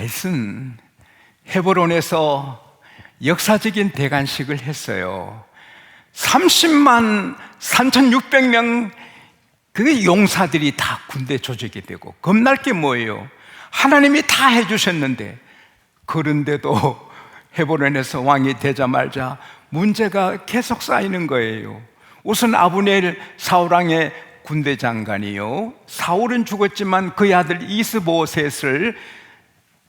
다윗은 헤브론에서 역사적인 대관식을 했어요. 30만 3,600명 그 용사들이 다 군대 조직이 되고, 겁날 게 뭐예요? 하나님이 다 해주셨는데, 그런데도 헤브론에서 왕이 되자마자 문제가 계속 쌓이는 거예요. 우선 아브넬 사울왕의 군대 장관이요, 사울은 죽었지만 그의 아들 이스보셋을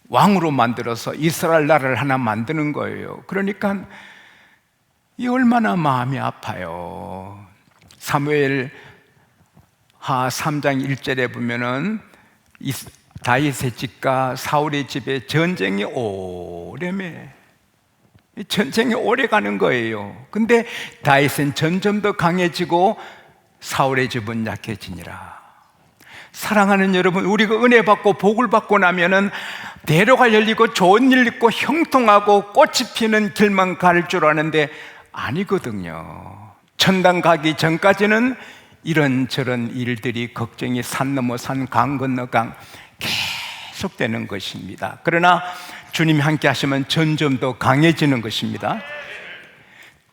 왕으로 만들어서 이스라엘 나라를 하나 만드는 거예요. 그러니까 이 얼마나 마음이 아파요. 사무엘 하 3장 1절에 보면은 다윗의 집과 사울의 집에 전쟁이 오래매, 전쟁이 오래 가는 거예요. 근데 다윗은 점점 더 강해지고 사울의 집은 약해지니라. 사랑하는 여러분, 우리가 은혜 받고 복을 받고 나면은 대로가 열리고 좋은 일 있고 형통하고 꽃이 피는 길만 갈 줄 아는데 아니거든요. 천당 가기 전까지는 이런저런 일들이, 걱정이 산 넘어 산, 강 건너 강 계속되는 것입니다. 그러나 주님이 함께 하시면 점점 더 강해지는 것입니다.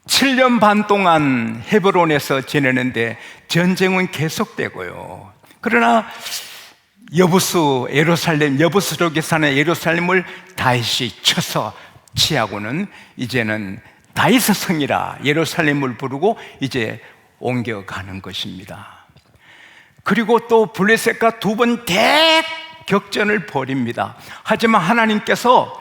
7년 반 동안 헤브론에서 지내는데 전쟁은 계속되고요. 그러나 여부스족에 사는 예루살렘을 다윗이 쳐서 취하고는 이제는 다윗의 성이라 예루살렘을 부르고 이제 옮겨가는 것입니다. 그리고 또 블레셋과 두 번 대격전을 벌입니다. 하지만 하나님께서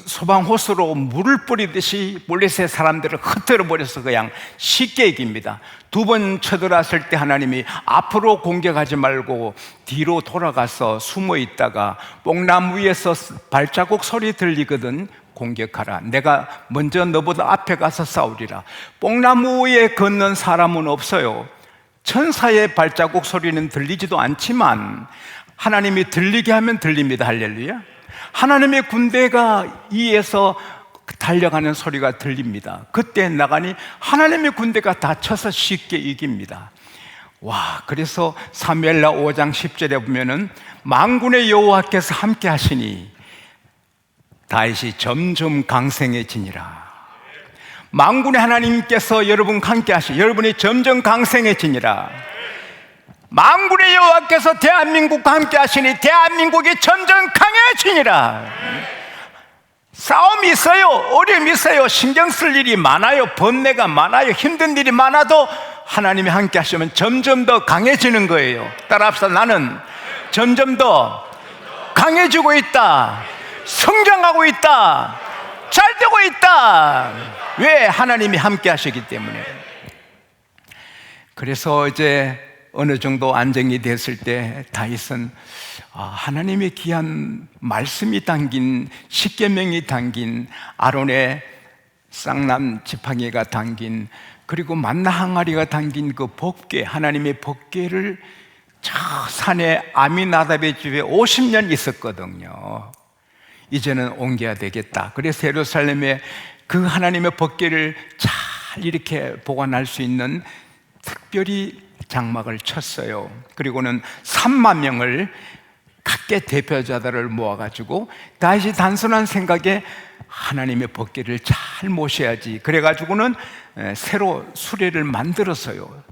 소방호수로 물을 뿌리듯이 블레셋 사람들을 흩어져 버려서 그냥 쉽게 이깁니다. 두 번 쳐들어왔을 때 하나님이 앞으로 공격하지 말고 뒤로 돌아가서 숨어 있다가 뽕나무 위에서 발자국 소리 들리거든 공격하라. 내가 먼저 너보다 앞에 가서 싸우리라. 뽕나무 위에 걷는 사람은 없어요. 천사의 발자국 소리는 들리지도 않지만 하나님이 들리게 하면 들립니다. 할렐루야. 하나님의 군대가 이에서 달려가는 소리가 들립니다. 그때 나가니 하나님의 군대가 다 쳐서 쉽게 이깁니다. 와, 그래서 사무엘하 5장 10절에 보면은 만군의 여호와께서 함께 하시니 다윗이 점점 강성해지니라. 만군의 하나님께서 여러분 함께 하시니 여러분이 점점 강성해지니라. 만군의 여호와께서 대한민국과 함께 하시니 대한민국이 점점 강해지니라. 싸움이 있어요, 어려움이 있어요, 신경 쓸 일이 많아요, 번뇌가 많아요, 힘든 일이 많아도 하나님이 함께 하시면 점점 더 강해지는 거예요. 따라합시다. 나는 점점 더 강해지고 있다, 성장하고 있다, 잘 되고 있다. 왜? 하나님이 함께 하시기 때문에. 그래서 이제 어느 정도 안정이 됐을 때 다윗은 하나님의 귀한 말씀이 담긴, 십계명이 담긴, 아론의 쌍남 지팡이가 담긴, 그리고 만나 항아리가 담긴 그 법궤, 하나님의 법궤를 저 산에 아미나답의 집에 50년 있었거든요. 이제는 옮겨야 되겠다. 그래서 예루살렘에 그 하나님의 법궤를 잘 이렇게 보관할 수 있는 특별히 장막을 쳤어요. 그리고는 3만 명을 각계 대표자들을 모아가지고 다윗이 단순한 생각에 하나님의 법궤를 잘 모셔야지. 그래가지고는 새로 수레를 만들었어요.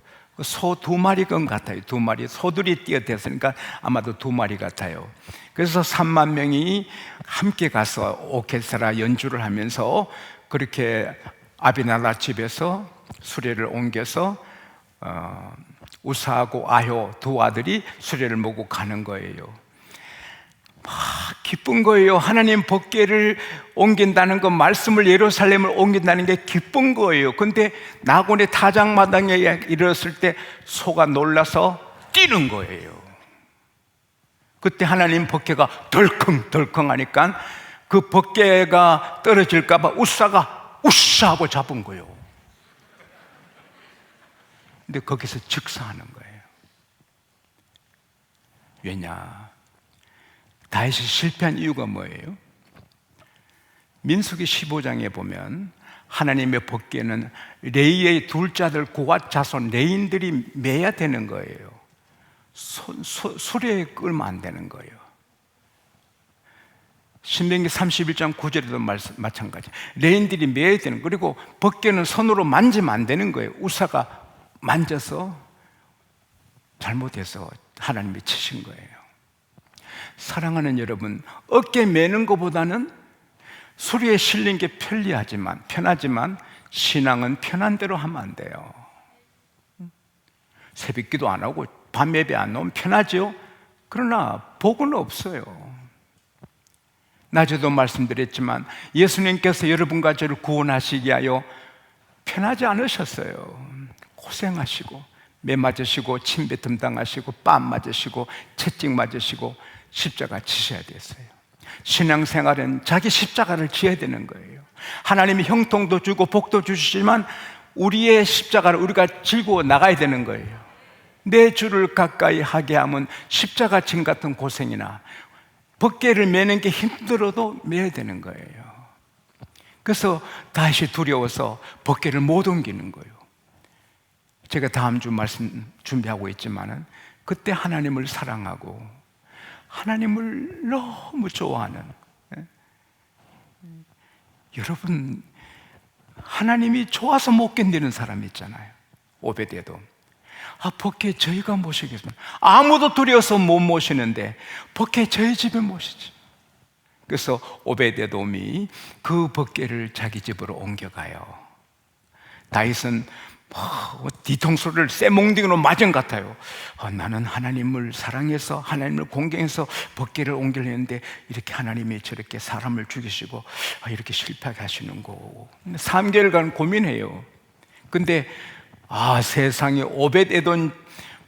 소 2마리 같아요. 2마리. 소들이 뛰어댔으니까 아마도 2마리 같아요. 그래서 3만 명이 함께 가서 오케스트라 연주를 하면서 그렇게 아비나답 집에서 수레를 옮겨서 우사하고 아효 두 아들이 수레를 몰고 가는 거예요. 기쁜 거예요. 하나님 법궤를 옮긴다는 것, 말씀을 예루살렘을 옮긴다는 게 기쁜 거예요. 근데 나곤의 타작마당에 이르렀을 때 소가 놀라서 뛰는 거예요. 그때 하나님 법궤가 덜컹덜컹 하니까 그 법궤가 떨어질까 봐 우사가 우샤 하고 잡은 거예요. 근데 거기서 즉사하는 거예요. 왜냐? 다윗이 실패한 이유가 뭐예요? 민수기 15장에 보면 하나님의 법궤는 레위의 둘째 아들 고앗 자손 레인들이 매야 되는 거예요. 수레에 끌면 안 되는 거예요. 신명기 31장 9절에도 마찬가지. 레인들이 매야 되는, 그리고 벗개는 손으로 만지면 안 되는 거예요. 우사가 만져서 잘못해서 하나님이 치신 거예요. 사랑하는 여러분, 어깨 매는 것보다는 수리에 실린 게 편하지만 신앙은 편한 대로 하면 안 돼요. 새벽기도 안 하고 밤 예배 안 나오면 편하죠. 그러나 복은 없어요. 낮에도 말씀드렸지만 예수님께서 여러분과 저를 구원하시기 위하여 편하지 않으셨어요. 고생하시고 매 맞으시고 침뱉음 당하시고 뺨 맞으시고 채찍 맞으시고 십자가 지셔야 됐어요. 신앙생활은 자기 십자가를 지어야 되는 거예요. 하나님이 형통도 주고 복도 주시지만 우리의 십자가를 우리가 지고 나가야 되는 거예요. 내 주를 가까이 하게 하면 십자가 짐 같은 고생이나 벗개를 매는 게 힘들어도 매야 되는 거예요. 그래서 다시 두려워서 벗개를 못 옮기는 거예요. 제가 다음 주 말씀 준비하고 있지만은 그때 하나님을 사랑하고 하나님을 너무 좋아하는, 여러분, 하나님이 좋아서 못 견디는 사람이 있잖아요. 오베데돔. 벗개 저희가 모시겠습니다. 아무도 두려워서 못 모시는데 벗개 저희 집에 모시지. 그래서 오베데돔이 그 벗개를 자기 집으로 옮겨가요. 다윗은 뒤통수를 쇠몽둥이로 맞은 것 같아요. 나는 하나님을 사랑해서 하나님을 공경해서 벗개를 옮기려는데 이렇게 하나님이 저렇게 사람을 죽이시고 이렇게 실패하게 하시는 거. 3개월간 고민해요. 근데 세상에 오벳에돔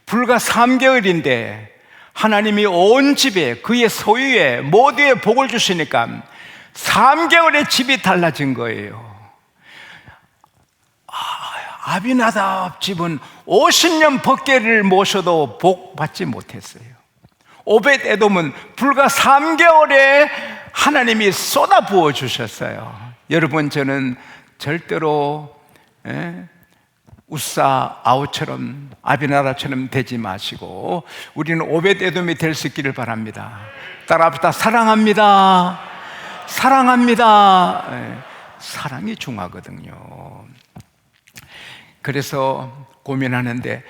불과 3개월인데 하나님이 온 집에 그의 소유에 모두에 복을 주시니까 3개월에 집이 달라진 거예요. 아비나답 집은 50년 벗개를 모셔도 복 받지 못했어요. 오벳에돔은 불과 3개월에 하나님이 쏟아 부어 주셨어요. 여러분, 저는 절대로 우사 아우처럼 아비나답처럼 되지 마시고 우리는 오벳에돔이 될 수 있기를 바랍니다. 따라합시다. 사랑합니다. 사랑합니다. 사랑이 중요하거든요. 그래서 고민하는데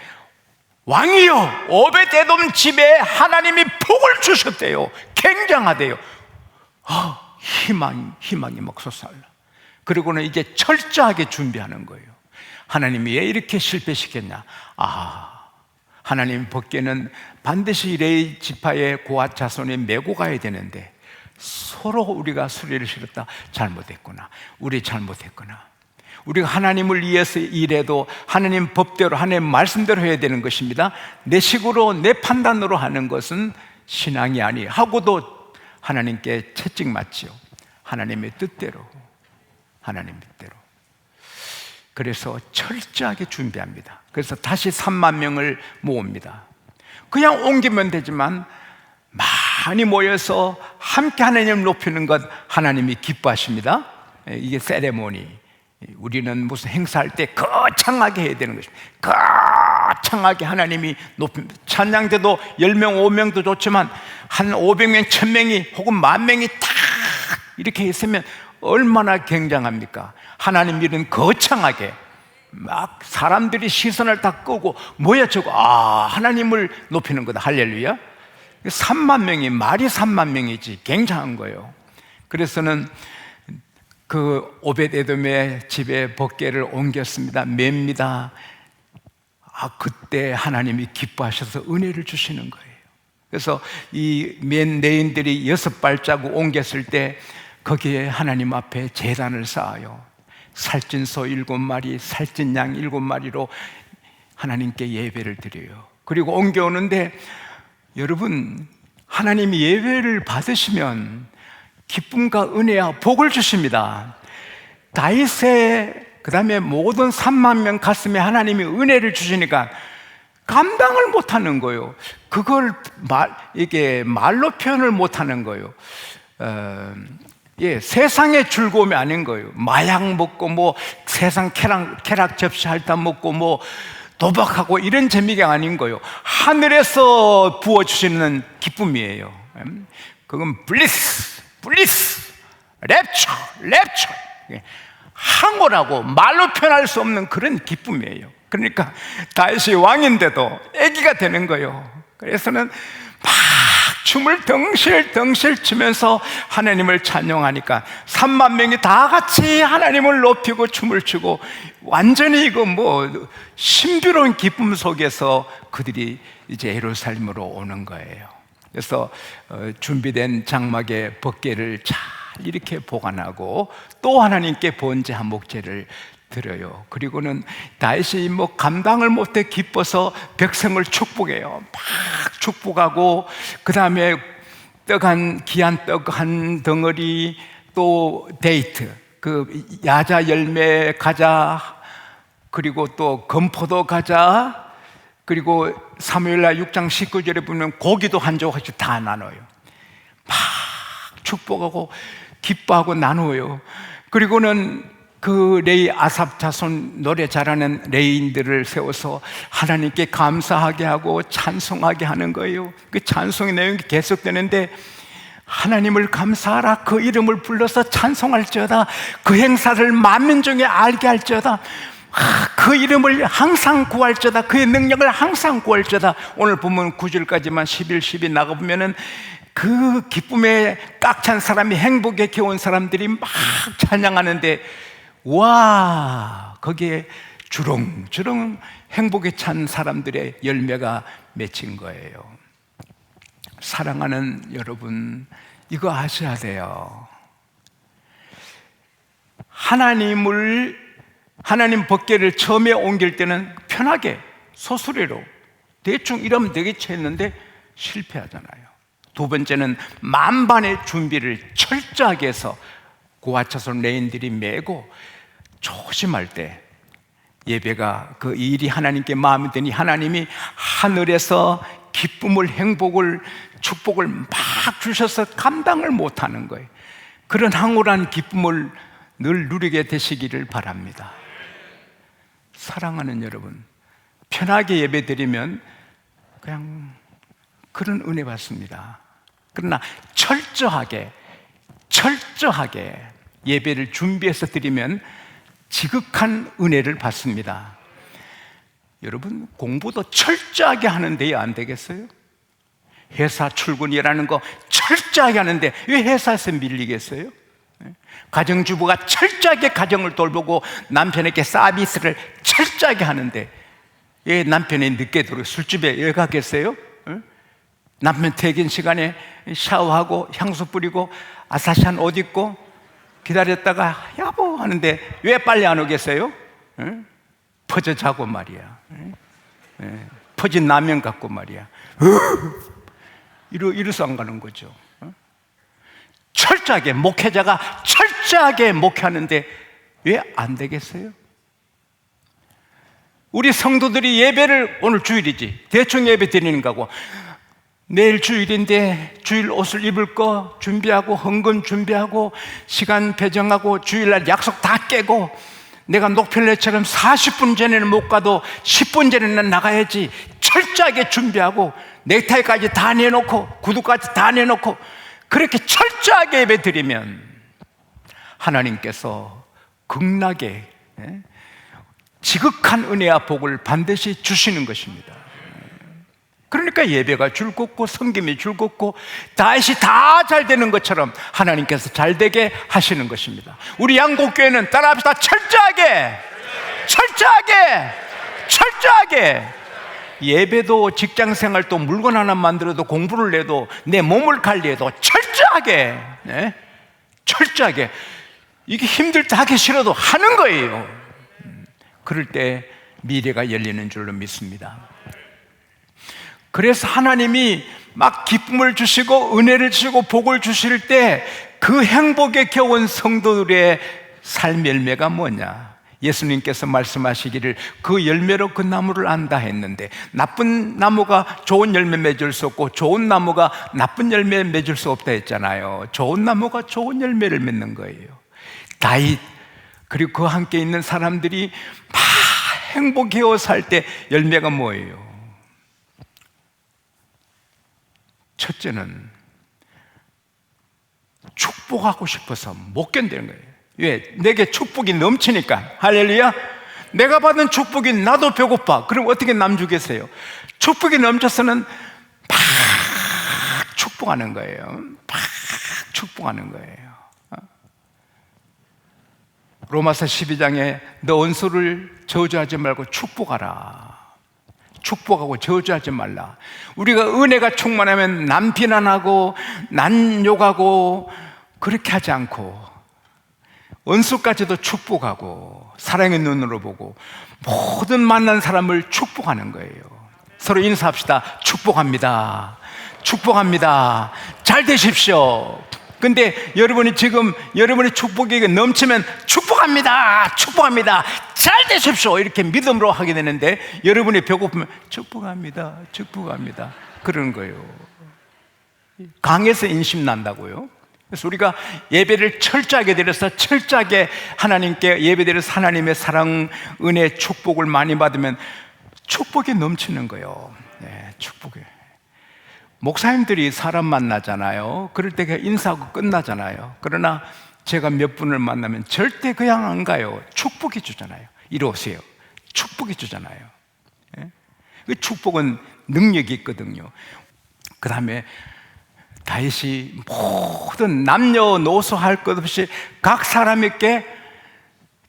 왕이요, 오벳에돔 집에 하나님이 복을 주셨대요. 굉장하대요. 희망이 막 솟아올라. 그리고는 이제 철저하게 준비하는 거예요. 하나님이 왜 이렇게 실패시켰냐? 하나님 벗개는 반드시 레위 지파의 고앗 자손이 메고 가야 되는데 서로 우리가 수리를 실었다. 잘못했구나. 우리 잘못했구나. 우리가 하나님을 위해서 일해도 하나님 법대로 하나님 말씀대로 해야 되는 것입니다. 내 식으로 내 판단으로 하는 것은 신앙이 아니 하고도 하나님께 채찍 맞지요. 하나님의 뜻대로. 그래서 철저하게 준비합니다. 그래서 다시 3만 명을 모읍니다. 그냥 옮기면 되지만 많이 모여서 함께 하나님을 높이는 것 하나님이 기뻐하십니다. 이게 세레모니. 우리는 무슨 행사할 때 거창하게 해야 되는 것입니다. 거창하게 하나님이 높입니다. 찬양대도 10명, 5명도 좋지만 한 500명, 1000명이 혹은 10,000명이 다 이렇게 있으면 얼마나 굉장합니까? 하나님 일은 거창하게 막 사람들이 시선을 다 끄고 뭐야 저거, 하나님을 높이는 거다. 할렐루야. 3만 명이 말이 3만 명이지 굉장한 거예요. 그래서는 그 오벳에돔의 집에 벗개를 옮겼습니다. 맵니다. 그때 하나님이 기뻐하셔서 은혜를 주시는 거예요. 그래서 이 맨 레인들이 6발자국 옮겼을 때 거기에 하나님 앞에 제단을 쌓아요. 살찐 소 7마리, 살찐 양 7마리로 하나님께 예배를 드려요. 그리고 옮겨오는데 여러분, 하나님이 예배를 받으시면 기쁨과 은혜와 복을 주십니다. 다윗의 그 다음에 모든 3만 명 가슴에 하나님이 은혜를 주시니까 감당을 못하는 거예요. 그걸 이게 말로 표현을 못하는 거예요. 세상의 즐거움이 아닌 거예요. 마약 먹고 세상 쾌락 접시 핥아 먹고 도박하고 이런 재미가 아닌 거예요. 하늘에서 부어주시는 기쁨이에요. 그건 블리스, 블리스, 랩처, 랩처. 황홀하고 말로 표현할 수 없는 그런 기쁨이에요. 그러니까 다윗이 왕인데도 아기가 되는 거예요. 그래서는 막 춤을 덩실덩실 추면서 하나님을 찬양하니까 3만 명이 다 같이 하나님을 높이고 춤을 추고 완전히 이거 뭐 신비로운 기쁨 속에서 그들이 이제 예루살렘으로 오는 거예요. 그래서 준비된 장막의 벗개를 잘 이렇게 보관하고 또 하나님께 번제한 목제를 드려요. 그리고는 다윗이 뭐 감당을 못해 기뻐서 백성을 축복해요. 막 축복하고 그 다음에 귀한 떡 한 덩어리, 또 데이트, 그 야자 열매 가자, 그리고 또 건포도 가자, 그리고 사무엘하 6장 19절에 보면 고기도 한 조각씩 다 나눠요. 막 축복하고 기뻐하고 나누어요. 그리고는 그 레위 아삽 자손 노래 잘하는 레위인들을 세워서 하나님께 감사하게 하고 찬송하게 하는 거예요. 그 찬송의 내용이 계속되는데 하나님을 감사하라, 그 이름을 불러서 찬송할지어다, 그 행사를 만민 중에 알게 할지어다, 그 이름을 항상 구할지어다, 그의 능력을 항상 구할지어다. 오늘 보면 9절까지만 11, 12 나가보면은 그 기쁨에 꽉 찬 사람이, 행복에 겨운 사람들이 막 찬양하는데, 와, 거기에 주렁주렁 행복에 찬 사람들의 열매가 맺힌 거예요. 사랑하는 여러분, 이거 아셔야 돼요. 하나님 법궤를 처음에 옮길 때는 편하게 소수레로 대충 이러면 되겠지 했는데 실패하잖아요. 두 번째는 만반의 준비를 철저하게 해서 고아차손 레인들이 메고 조심할 때 예배가, 그 일이 하나님께 마음에 드니 하나님이 하늘에서 기쁨을, 행복을, 축복을 막 주셔서 감당을 못하는 거예요. 그런 황홀한 기쁨을 늘 누리게 되시기를 바랍니다. 사랑하는 여러분, 편하게 예배 드리면 그냥 그런 은혜 받습니다. 그러나 철저하게 예배를 준비해서 드리면 지극한 은혜를 받습니다. 여러분, 공부도 철저하게 하는데요, 안 되겠어요? 회사 출근이라는 거 철저하게 하는데 왜 회사에서 밀리겠어요? 가정주부가 철저하게 가정을 돌보고 남편에게 서비스를 철저하게 하는데 왜 남편이 늦게 들어 술집에 왜 가겠어요? 남편 퇴근 시간에 샤워하고 향수 뿌리고 아사시한 옷 입고 기다렸다가 여보 하는데 왜 빨리 안 오겠어요? 퍼져 자고 말이야. 퍼진 라면 갖고 말이야. 이래서 안 가는 거죠. 철저하게, 목회자가 철저하게 목회하는데 왜 안 되겠어요? 우리 성도들이 예배를, 오늘 주일이지, 대충 예배 드리는 거고, 내일 주일인데 주일 옷을 입을 거 준비하고, 헌금 준비하고, 시간 배정하고, 주일날 약속 다 깨고, 내가 녹필레처럼 40분 전에는 못 가도 10분 전에는 나가야지 철저하게 준비하고, 넥타이까지 다 내놓고, 구두까지 다 내놓고, 그렇게 철저하게 예배 드리면 하나님께서 극락의 지극한 은혜와 복을 반드시 주시는 것입니다. 그러니까 예배가 즐겁고 섬김이 즐겁고 다윗이 다 잘 되는 것처럼 하나님께서 잘 되게 하시는 것입니다. 우리 양곡교회는 따라합시다. 철저하게 예배도, 직장생활도, 물건 하나 만들어도, 공부를 해도, 내 몸을 관리해도 철저하게 이게 힘들다 하기 싫어도 하는 거예요. 그럴 때 미래가 열리는 줄로 믿습니다. 그래서 하나님이 막 기쁨을 주시고 은혜를 주시고 복을 주실 때 그 행복에 겨운 성도들의 삶 열매가 뭐냐? 예수님께서 말씀하시기를 그 열매로 그 나무를 안다 했는데, 나쁜 나무가 좋은 열매 맺을 수 없고 좋은 나무가 나쁜 열매 맺을 수 없다 했잖아요. 좋은 나무가 좋은 열매를 맺는 거예요. 다윗 그리고 그 함께 있는 사람들이 막 행복해요 살 때 열매가 뭐예요? 첫째는 축복하고 싶어서 못 견디는 거예요. 왜? 내게 축복이 넘치니까. 할렐루야. 내가 받은 축복이 나도 배고파. 그럼 어떻게 남 주겠어요? 축복이 넘쳐서는 막 축복하는 거예요. 막 축복하는 거예요. 로마서 12장에 너 원수를 저주하지 말고 축복하라. 축복하고 저주하지 말라. 우리가 은혜가 충만하면 남 비난하고 난 욕하고 그렇게 하지 않고 원수까지도 축복하고 사랑의 눈으로 보고 모든 만난 사람을 축복하는 거예요. 서로 인사합시다. 축복합니다. 축복합니다. 잘 되십시오. 근데 여러분이 지금 여러분의 축복이 넘치면 축복합니다. 축복합니다. 잘 되십시오. 이렇게 믿음으로 하게 되는데 여러분이 배고프면 축복합니다. 축복합니다. 그러는 거예요. 강해서 인심 난다고요. 그래서 우리가 예배를 철저하게 드려서 철저하게 하나님께 예배드려서 하나님의 사랑, 은혜, 축복을 많이 받으면 축복이 넘치는 거예요. 네, 축복이. 목사님들이 사람 만나잖아요. 그럴 때 그냥 인사하고 끝나잖아요. 그러나 제가 몇 분을 만나면 절대 그냥 안 가요. 축복이 주잖아요. 이리 오세요. 축복이 주잖아요. 네? 그 축복은 능력이 있거든요. 그 다음에 다윗이 모든 남녀노소 할 것 없이 각 사람에게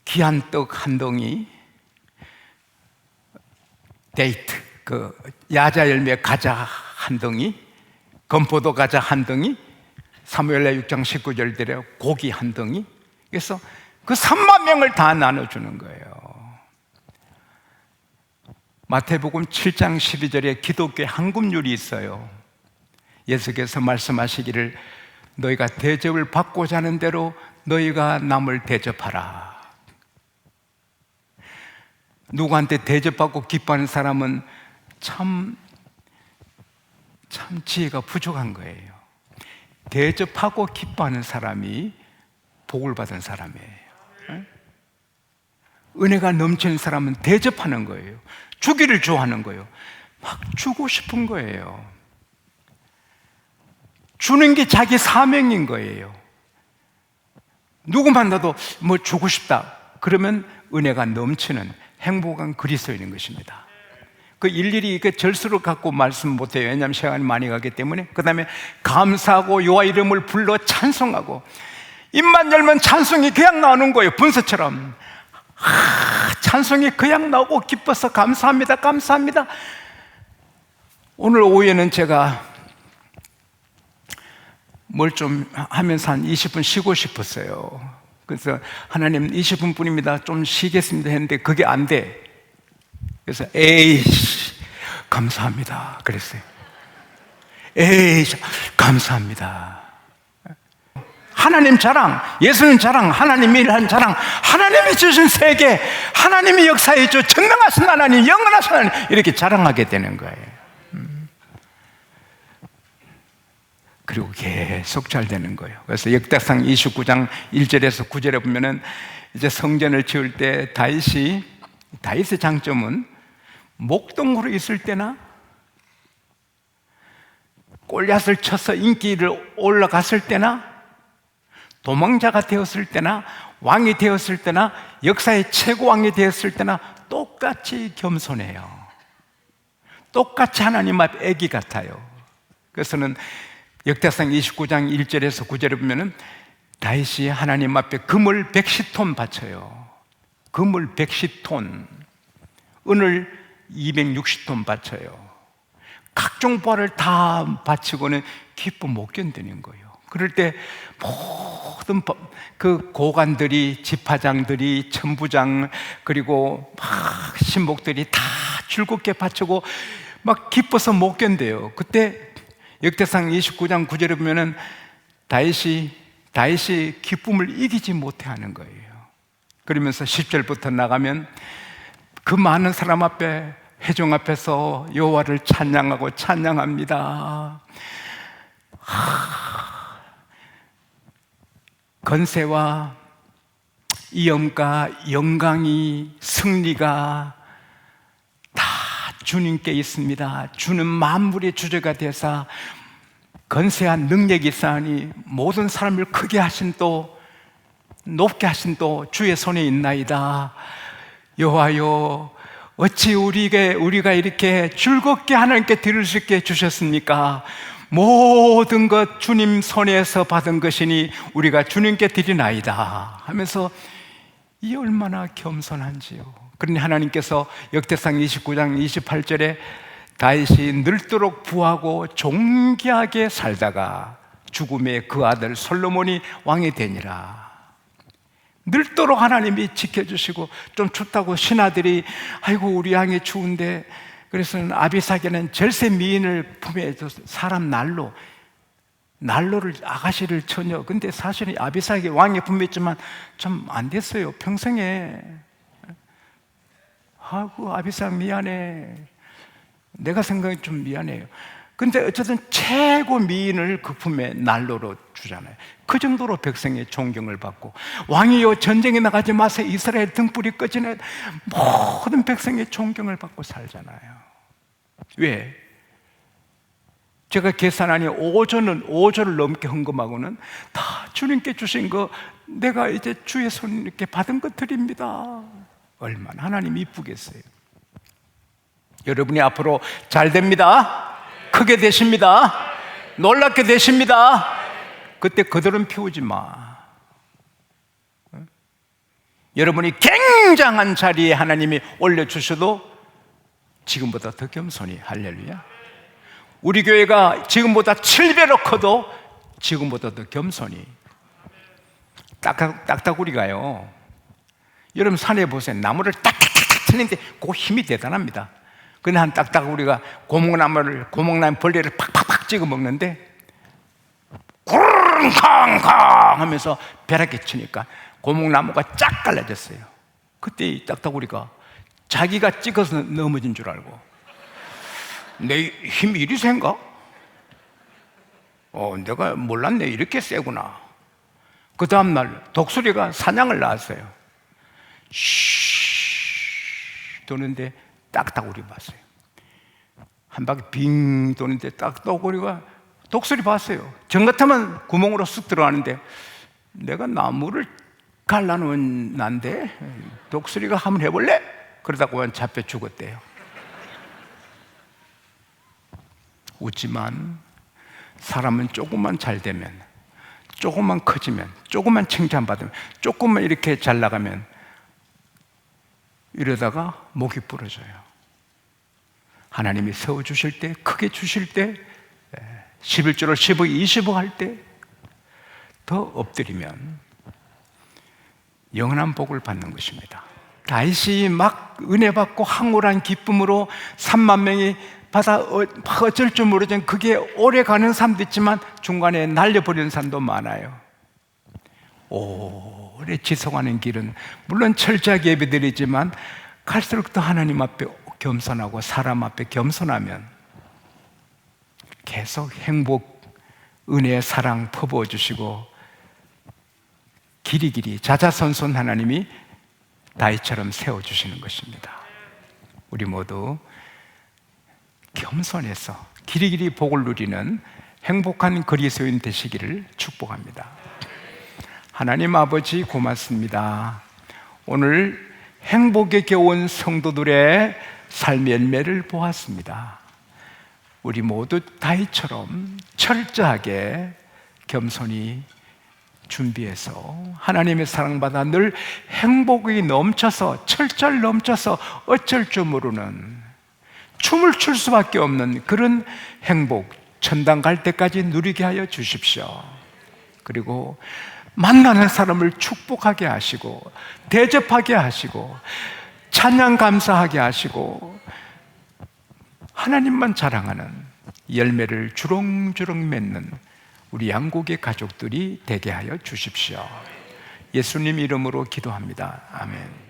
귀한 떡 한 덩이, 데이트, 그 야자 열매 과자 한 덩이, 건포도 과자 한 덩이, 사무엘하 6장 19절대로 고기 한 덩이. 그래서 그 3만 명을 다 나눠주는 거예요. 마태복음 7장 12절에 기독교의 한금률이 있어요. 예수께서 말씀하시기를 너희가 대접을 받고자 하는 대로 너희가 남을 대접하라. 누구한테 대접받고 기뻐하는 사람은 참 지혜가 부족한 거예요. 대접하고 기뻐하는 사람이 복을 받은 사람이에요. 은혜가 넘치는 사람은 대접하는 거예요. 주기를 좋아하는 거예요. 막 주고 싶은 거예요. 주는 게 자기 사명인 거예요. 누구 만나도 뭐 주고 싶다. 그러면 은혜가 넘치는 행복한 그리스도인인 것입니다. 그 일일이 그 절수를 갖고 말씀 못해요. 왜냐하면 시간이 많이 가기 때문에. 그 다음에 감사하고 여호와 이름을 불러 찬송하고, 입만 열면 찬송이 그냥 나오는 거예요. 분수처럼. 찬송이 그냥 나오고 기뻐서 감사합니다. 감사합니다. 오늘 오후에는 제가 뭘 좀 하면서 한 20분 쉬고 싶었어요. 그래서 하나님 20분 뿐입니다. 좀 쉬겠습니다 했는데 그게 안 돼. 그래서 에이씨 감사합니다 그랬어요. 에이씨 감사합니다. 하나님 자랑, 예수님 자랑, 하나님이 일한 자랑, 하나님이 주신 세계, 하나님이 역사해 줘 전능하신 하나님, 영원하신 하나님, 이렇게 자랑하게 되는 거예요. 그리고 계속 잘 되는 거예요. 그래서 역대상 29장 1절에서 9절에 보면은 이제 성전을 지을 때 다윗의 장점은 목동으로 있을 때나 골리앗을 쳐서 인기를 올라갔을 때나 도망자가 되었을 때나 왕이 되었을 때나 역사의 최고왕이 되었을 때나 똑같이 겸손해요. 똑같이 하나님 앞 애기 같아요. 그래서는 역대상 29장 1절에서 9절에 보면은 다윗이 하나님 앞에 금을 110톤 바쳐요. 금을 110톤, 은을 260톤 바쳐요. 각종 보화를 다 바치고는 기쁨 못 견디는 거예요. 그럴 때 모든 그 고관들이, 지파장들이, 천부장, 그리고 막 신복들이 다 즐겁게 바치고 막 기뻐서 못 견뎌요. 그때 역대상 29장 9절에 보면은 다윗이 기쁨을 이기지 못해 하는 거예요. 그러면서 10절부터 나가면 그 많은 사람 앞에, 회중 앞에서 여호와를 찬양합니다. 건세와 이엄과 영광이, 승리가 다 주님께 있습니다. 주는 만물의 주제가 되사 건세한 능력이 있사니 모든 사람을 크게 하신 또 높게 하신 또 주의 손에 있나이다. 여호와여, 어찌 우리가 이렇게 즐겁게 하나님께 드릴 수 있게 해주셨습니까? 모든 것 주님 손에서 받은 것이니 우리가 주님께 드리나이다 하면서 이 얼마나 겸손한지요. 그러니 하나님께서 역대상 29장 28절에 다윗이 늙도록 부하고 존귀하게 살다가 죽음에 그 아들 솔로몬이 왕이 되니라. 늙도록 하나님이 지켜주시고, 좀 춥다고 신하들이 아이고 우리 양이 추운데, 그래서 아비삭에는 절세 미인을 품에 사람 난로를 아가씨를 처녀. 근데 사실은 아비삭이 왕의 품에 있지만 좀 안 됐어요 평생에. 아이고 아비삭 미안해, 내가 생각이 좀 미안해요. 근데 어쨌든 최고 미인을 그 품에 난로로 주잖아요. 그 정도로 백성의 존경을 받고, 왕이여 전쟁에 나가지 마세요, 이스라엘 등불이 꺼지네, 모든 백성의 존경을 받고 살잖아요. 왜? 제가 계산하니 5조를 넘게 헌금하고는 다 주님께 주신 거, 내가 이제 주의 손님께 받은 것 드립니다. 얼마나 하나님 이쁘겠어요. 여러분이 앞으로 잘 됩니다. 크게 되십니다. 놀랍게 되십니다. 그때 그들은 피우지 마. 여러분이 굉장한 자리에 하나님이 올려주셔도 지금보다 더 겸손히, 할렐루야. 우리 교회가 지금보다 7배로 커도 지금보다 더 겸손히. 딱딱우리가요, 여러분 산에 보세요. 나무를 딱딱딱 치는데 그 힘이 대단합니다. 근데 한 딱딱우리가 고목나무 벌레를 팍팍팍 찍어 먹는데 구르릉캉캉 하면서 벼락에 치니까 고목나무가 쫙 갈라졌어요. 그때 이 딱딱우리가 자기가 찍어서 넘어진 줄 알고, 내 힘이 이리 센가? 내가 몰랐네, 이렇게 세구나. 그 다음날 독수리가 사냥을 나왔어요. 쉬 도는데 딱딱우리 봤어요. 한 바퀴 빙 도는데 딱딱우리가 독수리 봤어요. 정 같으면 구멍으로 쑥 들어가는데, 내가 나무를 갈라놓은 난데 독수리가 한번 해볼래? 그러다가 잡혀 죽었대요. 웃지만 사람은 조금만 잘 되면, 조금만 커지면, 조금만 칭찬받으면, 조금만 이렇게 잘 나가면 이러다가 목이 부러져요. 하나님이 세워주실 때, 크게 주실 때, 11조를 10억, 20억 할 때 더 엎드리면 영원한 복을 받는 것입니다. 다윗이 막 은혜 받고 황홀한 기쁨으로 3만 명이 받아 어쩔 줄 모르지만 그게 오래 가는 사람도 있지만 중간에 날려버리는 사람도 많아요. 오래 지속하는 길은 물론 철저하게 예배드리지만 갈수록 더 하나님 앞에 겸손하고 사람 앞에 겸손하면 계속 행복, 은혜, 사랑 퍼부어 주시고 길이길이 자자손손 하나님이 다윗처럼 세워주시는 것입니다. 우리 모두 겸손해서 길이길이 복을 누리는 행복한 그리스도인 되시기를 축복합니다. 하나님 아버지 고맙습니다. 오늘 행복에 겨운 성도들의 삶의 열매를 보았습니다. 우리 모두 다윗처럼 철저하게 겸손히 준비해서 하나님의 사랑받아 늘 행복이 넘쳐서, 철철 넘쳐서 어쩔 줄 모르는, 춤을 출 수밖에 없는 그런 행복, 천당 갈 때까지 누리게 하여 주십시오. 그리고 만나는 사람을 축복하게 하시고, 대접하게 하시고, 찬양 감사하게 하시고, 하나님만 자랑하는 열매를 주렁주렁 맺는 우리 양국의 가족들이 되게 하여 주십시오. 예수님 이름으로 기도합니다. 아멘.